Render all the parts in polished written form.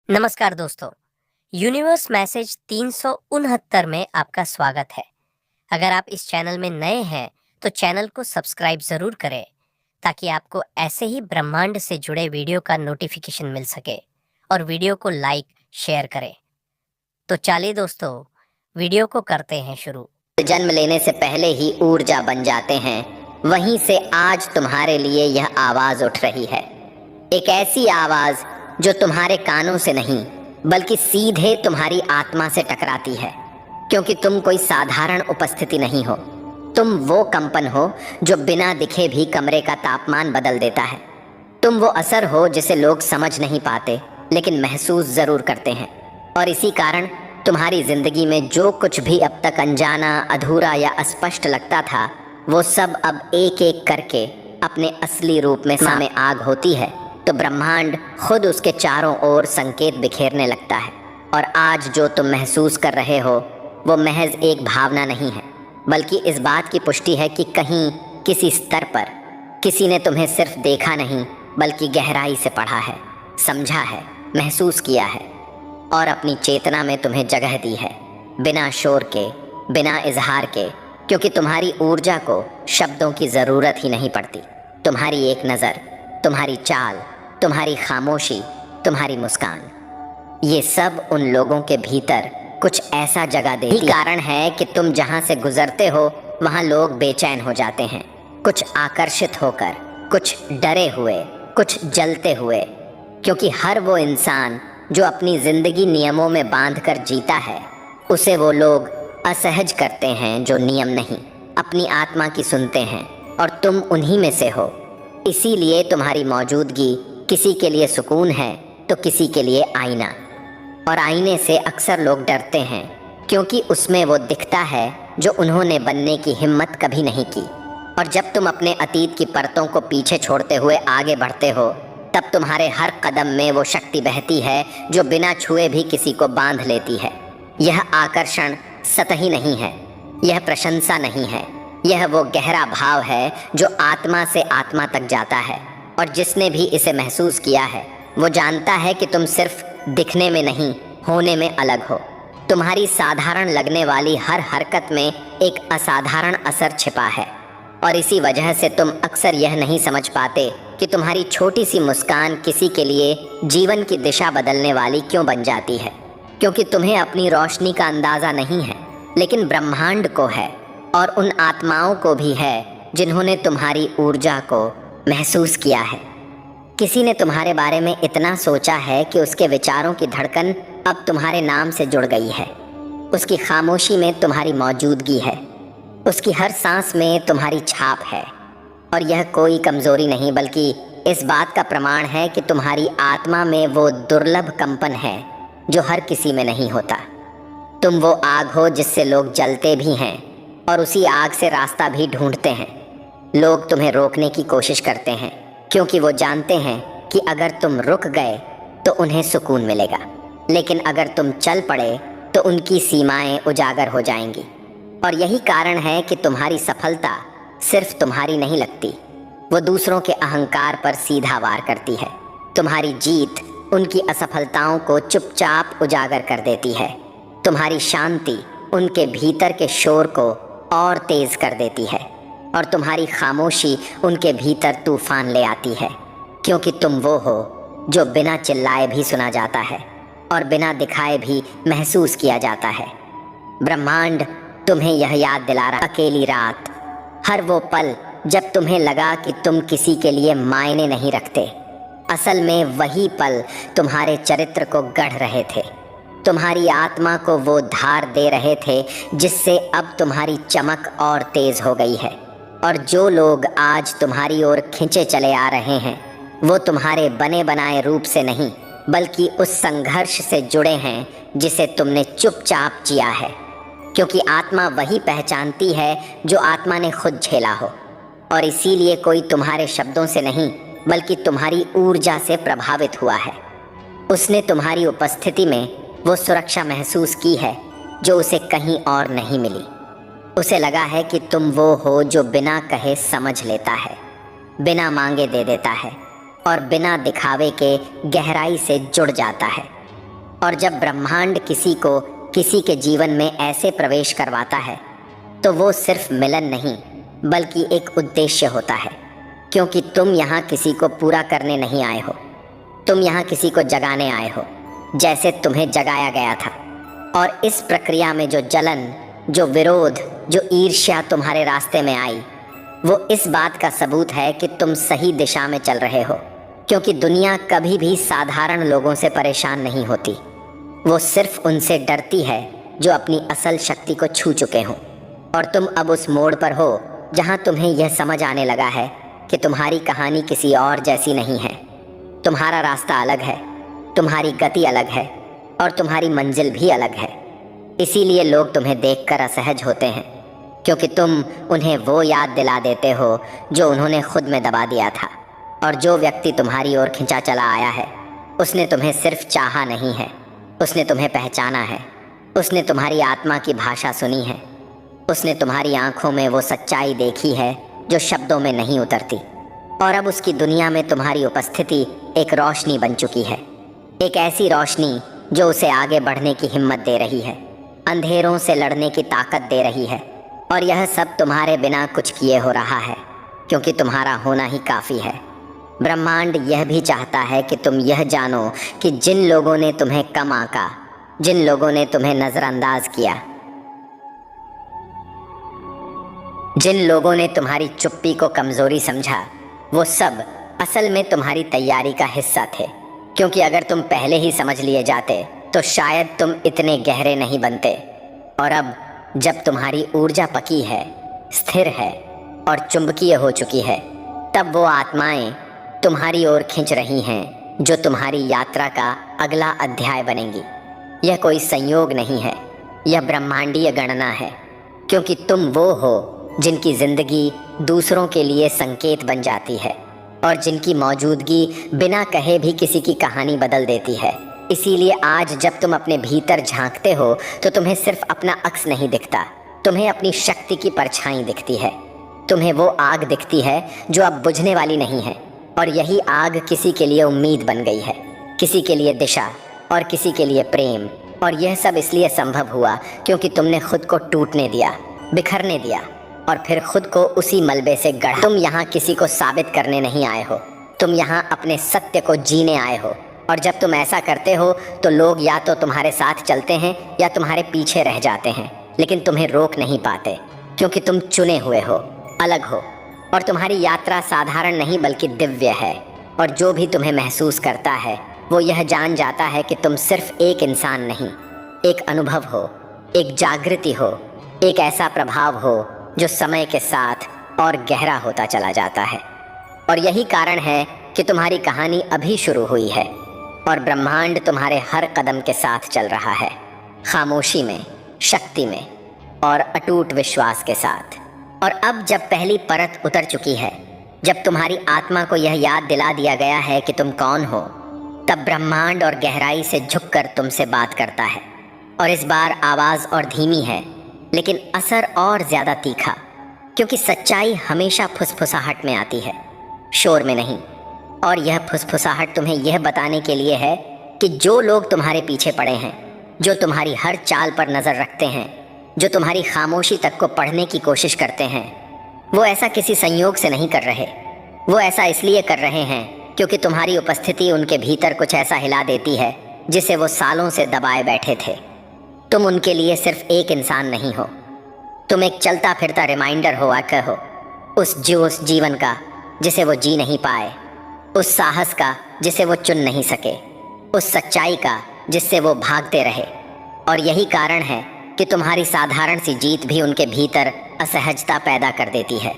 नमस्कार दोस्तों। Universe message 369 में आपका स्वागत है। अगर आप इस चैनल में नए हैं तो चैनल को सब्सक्राइब ज़रूर करें ताकि आपको ऐसे ही ब्रह्मांड से जुड़े वीडियो का नोटिफिकेशन मिल सके और वीडियो को लाइक शेयर करें। तो चलिए दोस्तों, वीडियो को करते हैं शुरू। जन्म लेने से पहले ही ऊर्जा बन जाते हैं, वहीं से आज तुम्हारे लिए यह आवाज उठ रही है। एक ऐसी आवाज जो तुम्हारे कानों से नहीं बल्कि सीधे तुम्हारी आत्मा से टकराती है, क्योंकि तुम कोई साधारण उपस्थिति नहीं हो। तुम वो कंपन हो जो बिना दिखे भी कमरे का तापमान बदल देता है। तुम वो असर हो जिसे लोग समझ नहीं पाते लेकिन महसूस जरूर करते हैं। और इसी कारण तुम्हारी जिंदगी में जो कुछ भी अब तक अनजाना, अधूरा या अस्पष्ट लगता था, वो सब अब एक एक करके अपने असली रूप में सामने आग होती है तो ब्रह्मांड खुद उसके चारों ओर संकेत बिखेरने लगता है। और आज जो तुम महसूस कर रहे हो वो महज एक भावना नहीं है, बल्कि इस बात की पुष्टि है कि कहीं किसी स्तर पर किसी ने तुम्हें सिर्फ देखा नहीं बल्कि गहराई से पढ़ा है, समझा है, महसूस किया है और अपनी चेतना में तुम्हें जगह दी है, बिना शोर के, बिना इजहार के, क्योंकि तुम्हारी ऊर्जा को शब्दों की ज़रूरत ही नहीं पड़ती। तुम्हारी एक नज़र, तुम्हारी चाल, तुम्हारी खामोशी, तुम्हारी मुस्कान, ये सब उन लोगों के भीतर कुछ ऐसा जगह देती है। कारण है कि तुम जहाँ से गुजरते हो वहाँ लोग बेचैन हो जाते हैं, कुछ आकर्षित होकर, कुछ डरे हुए, कुछ जलते हुए, क्योंकि हर वो इंसान जो अपनी जिंदगी नियमों में बांधकर जीता है, उसे वो लोग असहज करते हैं जो नियम नहीं, अपनी आत्मा की सुनते हैं। और तुम उन्हीं में से हो। इसीलिए तुम्हारी मौजूदगी किसी के लिए सुकून है तो किसी के लिए आईना। और आईने से अक्सर लोग डरते हैं, क्योंकि उसमें वो दिखता है जो उन्होंने बनने की हिम्मत कभी नहीं की। और जब तुम अपने अतीत की परतों को पीछे छोड़ते हुए आगे बढ़ते हो, तब तुम्हारे हर कदम में वो शक्ति बहती है जो बिना छुए भी किसी को बांध लेती है। यह आकर्षण सतही नहीं है, यह प्रशंसा नहीं है, यह वो गहरा भाव है जो आत्मा से आत्मा तक जाता है। और जिसने भी इसे महसूस किया है वो जानता है कि तुम सिर्फ दिखने में नहीं, होने में अलग हो। तुम्हारी साधारण लगने वाली हर हरकत में एक असाधारण असर छिपा है। और इसी वजह से तुम अक्सर यह नहीं समझ पाते कि तुम्हारी छोटी सी मुस्कान किसी के लिए जीवन की दिशा बदलने वाली क्यों बन जाती है, क्योंकि तुम्हें अपनी रोशनी का अंदाज़ा नहीं है, लेकिन ब्रह्मांड को है और उन आत्माओं को भी है जिन्होंने तुम्हारी ऊर्जा को महसूस किया है। किसी ने तुम्हारे बारे में इतना सोचा है कि उसके विचारों की धड़कन अब तुम्हारे नाम से जुड़ गई है। उसकी खामोशी में तुम्हारी मौजूदगी है, उसकी हर सांस में तुम्हारी छाप है। और यह कोई कमज़ोरी नहीं बल्कि इस बात का प्रमाण है कि तुम्हारी आत्मा में वो दुर्लभ कंपन है जो हर किसी में नहीं होता। तुम वो आग हो जिससे लोग जलते भी हैं और उसी आग से रास्ता भी ढूंढते हैं। लोग तुम्हें रोकने की कोशिश करते हैं, क्योंकि वो जानते हैं कि अगर तुम रुक गए तो उन्हें सुकून मिलेगा, लेकिन अगर तुम चल पड़े तो उनकी सीमाएं उजागर हो जाएंगी। और यही कारण है कि तुम्हारी सफलता सिर्फ तुम्हारी नहीं लगती, वो दूसरों के अहंकार पर सीधा वार करती है। तुम्हारी जीत उनकी असफलताओं को चुपचाप उजागर कर देती है। तुम्हारी शांति उनके भीतर के शोर को और तेज कर देती है। और तुम्हारी खामोशी उनके भीतर तूफान ले आती है, क्योंकि तुम वो हो जो बिना चिल्लाए भी सुना जाता है और बिना दिखाए भी महसूस किया जाता है। ब्रह्मांड तुम्हें यह याद दिला रहा, अकेली रात, हर वो पल जब तुम्हें लगा कि तुम किसी के लिए मायने नहीं रखते, असल में वही पल तुम्हारे चरित्र को गढ़ रहे थे, तुम्हारी आत्मा को वो धार दे रहे थे जिससे अब तुम्हारी चमक और तेज हो गई है। और जो लोग आज तुम्हारी ओर खिंचे चले आ रहे हैं वो तुम्हारे बने बनाए रूप से नहीं बल्कि उस संघर्ष से जुड़े हैं जिसे तुमने चुपचाप जिया है, क्योंकि आत्मा वही पहचानती है जो आत्मा ने खुद झेला हो। और इसीलिए कोई तुम्हारे शब्दों से नहीं बल्कि तुम्हारी ऊर्जा से प्रभावित हुआ है। उसने तुम्हारी उपस्थिति में वो सुरक्षा महसूस की है जो उसे कहीं और नहीं मिली। उसे लगा है कि तुम वो हो जो बिना कहे समझ लेता है, बिना मांगे दे देता है और बिना दिखावे के गहराई से जुड़ जाता है। और जब ब्रह्मांड किसी को किसी के जीवन में ऐसे प्रवेश करवाता है तो वो सिर्फ मिलन नहीं बल्कि एक उद्देश्य होता है, क्योंकि तुम यहाँ किसी को पूरा करने नहीं आए हो, तुम यहाँ किसी को जगाने आए हो जैसे तुम्हें जगाया गया था। और इस प्रक्रिया में जो जलन, जो विरोध, जो ईर्ष्या तुम्हारे रास्ते में आई, वो इस बात का सबूत है कि तुम सही दिशा में चल रहे हो, क्योंकि दुनिया कभी भी साधारण लोगों से परेशान नहीं होती, वो सिर्फ उनसे डरती है जो अपनी असल शक्ति को छू चुके हों। और तुम अब उस मोड़ पर हो जहां तुम्हें यह समझ आने लगा है कि तुम्हारी कहानी किसी और जैसी नहीं है, तुम्हारा रास्ता अलग है, तुम्हारी गति अलग है और तुम्हारी मंजिल भी अलग है। इसीलिए लोग तुम्हें देखकर असहज होते हैं, क्योंकि तुम उन्हें वो याद दिला देते हो जो उन्होंने खुद में दबा दिया था। और जो व्यक्ति तुम्हारी ओर खिंचा चला आया है, उसने तुम्हें सिर्फ चाहा नहीं है, उसने तुम्हें पहचाना है, उसने तुम्हारी आत्मा की भाषा सुनी है, उसने तुम्हारी आंखों में वो सच्चाई देखी है जो शब्दों में नहीं उतरती। और अब उसकी दुनिया में तुम्हारी उपस्थिति एक रोशनी बन चुकी है, एक ऐसी रोशनी जो उसे आगे बढ़ने की हिम्मत दे रही है, अंधेरों से लड़ने की ताकत दे रही है। और यह सब तुम्हारे बिना कुछ किए हो रहा है, क्योंकि तुम्हारा होना ही काफ़ी है। ब्रह्मांड यह भी चाहता है कि तुम यह जानो कि जिन लोगों ने तुम्हें कम आंका, जिन लोगों ने तुम्हें नज़रअंदाज किया, जिन लोगों ने तुम्हारी चुप्पी को कमज़ोरी समझा, वो सब असल में तुम्हारी तैयारी का हिस्सा थे। क्योंकि अगर तुम पहले ही समझ लिए जाते तो शायद तुम इतने गहरे नहीं बनते। और अब जब तुम्हारी ऊर्जा पकी है, स्थिर है और चुंबकीय हो चुकी है, तब वो आत्माएं तुम्हारी ओर खींच रही हैं जो तुम्हारी यात्रा का अगला अध्याय बनेंगी। यह कोई संयोग नहीं है, यह ब्रह्मांडीय गणना है, क्योंकि तुम वो हो जिनकी जिंदगी दूसरों के लिए संकेत बन जाती है और जिनकी मौजूदगी बिना कहे भी किसी की कहानी बदल देती है। इसीलिए आज जब तुम अपने भीतर झांकते हो तो तुम्हें सिर्फ अपना अक्स नहीं दिखता, तुम्हें अपनी शक्ति की परछाई दिखती है। तुम्हें वो आग दिखती है जो अब बुझने वाली नहीं है, और यही आग किसी के लिए उम्मीद बन गई है, किसी के लिए दिशा और किसी के लिए प्रेम। और यह सब इसलिए संभव हुआ क्योंकि तुमने खुद को टूटने दिया, बिखरने दिया और फिर खुद को उसी मलबे से गढ़ा। तुम यहाँ किसी को साबित करने नहीं आए हो, तुम यहाँ अपने सत्य को जीने आए हो। और जब तुम ऐसा करते हो तो लोग या तो तुम्हारे साथ चलते हैं या तुम्हारे पीछे रह जाते हैं, लेकिन तुम्हें रोक नहीं पाते, क्योंकि तुम चुने हुए हो, अलग हो। और तुम्हारी यात्रा साधारण नहीं बल्कि दिव्य है। और जो भी तुम्हें महसूस करता है वो यह जान जाता है कि तुम सिर्फ एक इंसान नहीं, एक अनुभव हो, एक जागृति हो, एक ऐसा प्रभाव हो जो समय के साथ और गहरा होता चला जाता है। और यही कारण है कि तुम्हारी कहानी अभी शुरू हुई है और ब्रह्मांड तुम्हारे हर कदम के साथ चल रहा है, खामोशी में, शक्ति में और अटूट विश्वास के साथ। और अब जब पहली परत उतर चुकी है, जब तुम्हारी आत्मा को यह याद दिला दिया गया है कि तुम कौन हो, तब ब्रह्मांड और गहराई से झुककर तुमसे बात करता है। और इस बार आवाज़ और धीमी है, लेकिन असर और ज़्यादा तीखा, क्योंकि सच्चाई हमेशा फुसफुसाहट में आती है, शोर में नहीं। और यह फुसफुसाहट तुम्हें यह बताने के लिए है कि जो लोग तुम्हारे पीछे पड़े हैं, जो तुम्हारी हर चाल पर नज़र रखते हैं, जो तुम्हारी खामोशी तक को पढ़ने की कोशिश करते हैं, वो ऐसा किसी संयोग से नहीं कर रहे। वो ऐसा इसलिए कर रहे हैं क्योंकि तुम्हारी उपस्थिति उनके भीतर कुछ ऐसा हिला देती है जिसे वो सालों से दबाए बैठे थे। तुम उनके लिए सिर्फ एक इंसान नहीं हो, तुम एक चलता फिरता रिमाइंडर हो आकर हो, उस जीवन का जिसे वो जी नहीं पाए, उस साहस का जिसे वो चुन नहीं सके, उस सच्चाई का जिससे वो भागते रहे। और यही कारण है कि तुम्हारी साधारण सी जीत भी उनके भीतर असहजता पैदा कर देती है।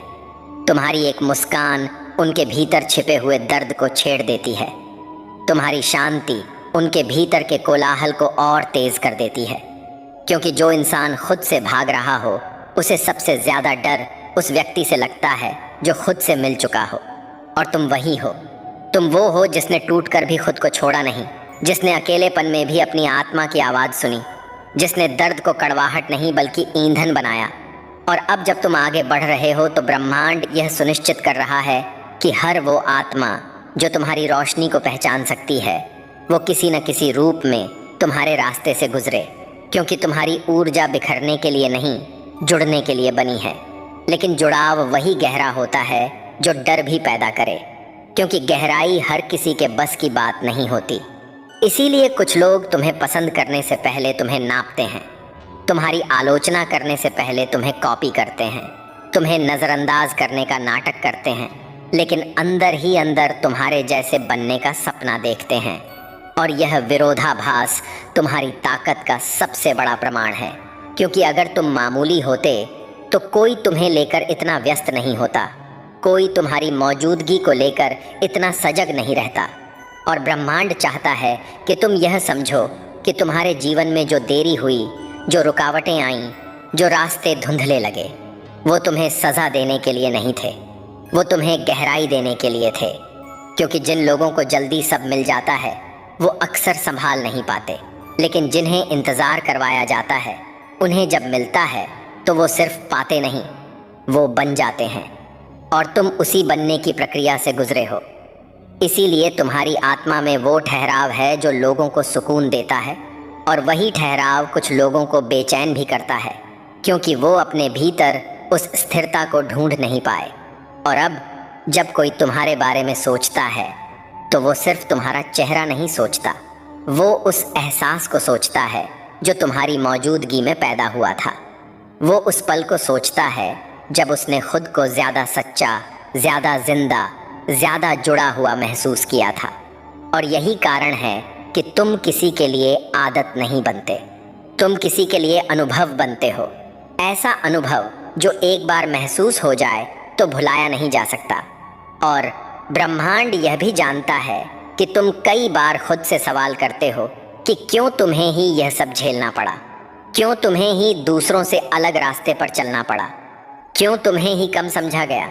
तुम्हारी एक मुस्कान उनके भीतर छिपे हुए दर्द को छेड़ देती है। तुम्हारी शांति उनके भीतर के कोलाहल को और तेज कर देती है, क्योंकि जो इंसान खुद से भाग रहा हो उसे सबसे ज़्यादा डर उस व्यक्ति से लगता है जो खुद से मिल चुका हो। और तुम वही हो, तुम वो हो जिसने टूटकर भी खुद को छोड़ा नहीं, जिसने अकेलेपन में भी अपनी आत्मा की आवाज़ सुनी, जिसने दर्द को कड़वाहट नहीं बल्कि ईंधन बनाया। और अब जब तुम आगे बढ़ रहे हो तो ब्रह्मांड यह सुनिश्चित कर रहा है कि हर वो आत्मा जो तुम्हारी रोशनी को पहचान सकती है, वो किसी न किसी रूप में तुम्हारे रास्ते से गुजरे, क्योंकि तुम्हारी ऊर्जा बिखरने के लिए नहीं, जुड़ने के लिए बनी है। लेकिन जुड़ाव वही गहरा होता है जो डर भी पैदा करे, क्योंकि गहराई हर किसी के बस की बात नहीं होती। इसीलिए कुछ लोग तुम्हें पसंद करने से पहले तुम्हें नापते हैं, तुम्हारी आलोचना करने से पहले तुम्हें कॉपी करते हैं, तुम्हें नज़रअंदाज करने का नाटक करते हैं, लेकिन अंदर ही अंदर तुम्हारे जैसे बनने का सपना देखते हैं। और यह विरोधाभास तुम्हारी ताकत का सबसे बड़ा प्रमाण है, क्योंकि अगर तुम मामूली होते तो कोई तुम्हें लेकर इतना व्यस्त नहीं होता, कोई तुम्हारी मौजूदगी को लेकर इतना सजग नहीं रहता। और ब्रह्मांड चाहता है कि तुम यह समझो कि तुम्हारे जीवन में जो देरी हुई, जो रुकावटें आईं, जो रास्ते धुंधले लगे, वो तुम्हें सज़ा देने के लिए नहीं थे, वो तुम्हें गहराई देने के लिए थे। क्योंकि जिन लोगों को जल्दी सब मिल जाता है वो अक्सर संभाल नहीं पाते, लेकिन जिन्हें इंतज़ार करवाया जाता है उन्हें जब मिलता है तो वो सिर्फ पाते नहीं, वो बन जाते हैं। और तुम उसी बनने की प्रक्रिया से गुजरे हो। इसीलिए तुम्हारी आत्मा में वो ठहराव है जो लोगों को सुकून देता है, और वही ठहराव कुछ लोगों को बेचैन भी करता है, क्योंकि वो अपने भीतर उस स्थिरता को ढूंढ नहीं पाए। और अब जब कोई तुम्हारे बारे में सोचता है तो वो सिर्फ तुम्हारा चेहरा नहीं सोचता, वो उस एहसास को सोचता है जो तुम्हारी मौजूदगी में पैदा हुआ था। वो उस पल को सोचता है जब उसने खुद को ज़्यादा सच्चा, ज़्यादा जिंदा, ज़्यादा जुड़ा हुआ महसूस किया था। और यही कारण है कि तुम किसी के लिए आदत नहीं बनते, तुम किसी के लिए अनुभव बनते हो। ऐसा अनुभव जो एक बार महसूस हो जाए तो भुलाया नहीं जा सकता। और ब्रह्मांड यह भी जानता है कि तुम कई बार खुद से सवाल करते हो कि क्यों तुम्हें ही यह सब झेलना पड़ा, क्यों तुम्हें ही दूसरों से अलग रास्ते पर चलना पड़ा, क्यों तुम्हें ही कम समझा गया।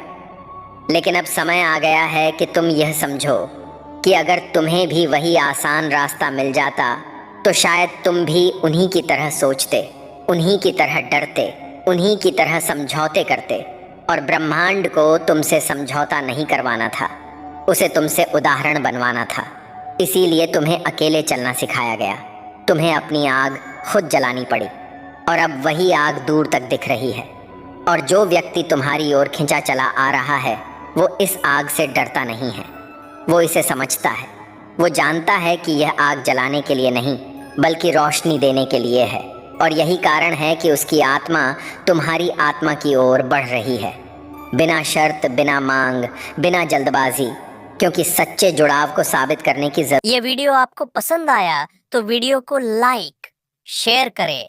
लेकिन अब समय आ गया है कि तुम यह समझो कि अगर तुम्हें भी वही आसान रास्ता मिल जाता तो शायद तुम भी उन्हीं की तरह सोचते, उन्हीं की तरह डरते, उन्हीं की तरह समझौते करते। और ब्रह्मांड को तुमसे समझौता नहीं करवाना था, उसे तुमसे उदाहरण बनवाना था। इसीलिए तुम्हें अकेले चलना सिखाया गया, तुम्हें अपनी आग खुद जलानी पड़ी। और अब वही आग दूर तक दिख रही है, और जो व्यक्ति तुम्हारी ओर खिंचा चला आ रहा है वो इस आग से डरता नहीं है, वो इसे समझता है। वो जानता है कि यह आग जलाने के लिए नहीं बल्कि रोशनी देने के लिए है। और यही कारण है कि उसकी आत्मा तुम्हारी आत्मा की ओर बढ़ रही है, बिना शर्त, बिना मांग, बिना जल्दबाजी, क्योंकि सच्चे जुड़ाव को साबित करने की जरूरत। ये वीडियो आपको पसंद आया तो वीडियो को लाइक, शेयर करें,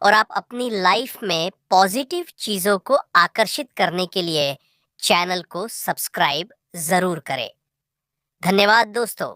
और आप अपनी लाइफ में पॉजिटिव चीजों को आकर्षित करने के लिए चैनल को सब्सक्राइब जरूर करें। धन्यवाद दोस्तों।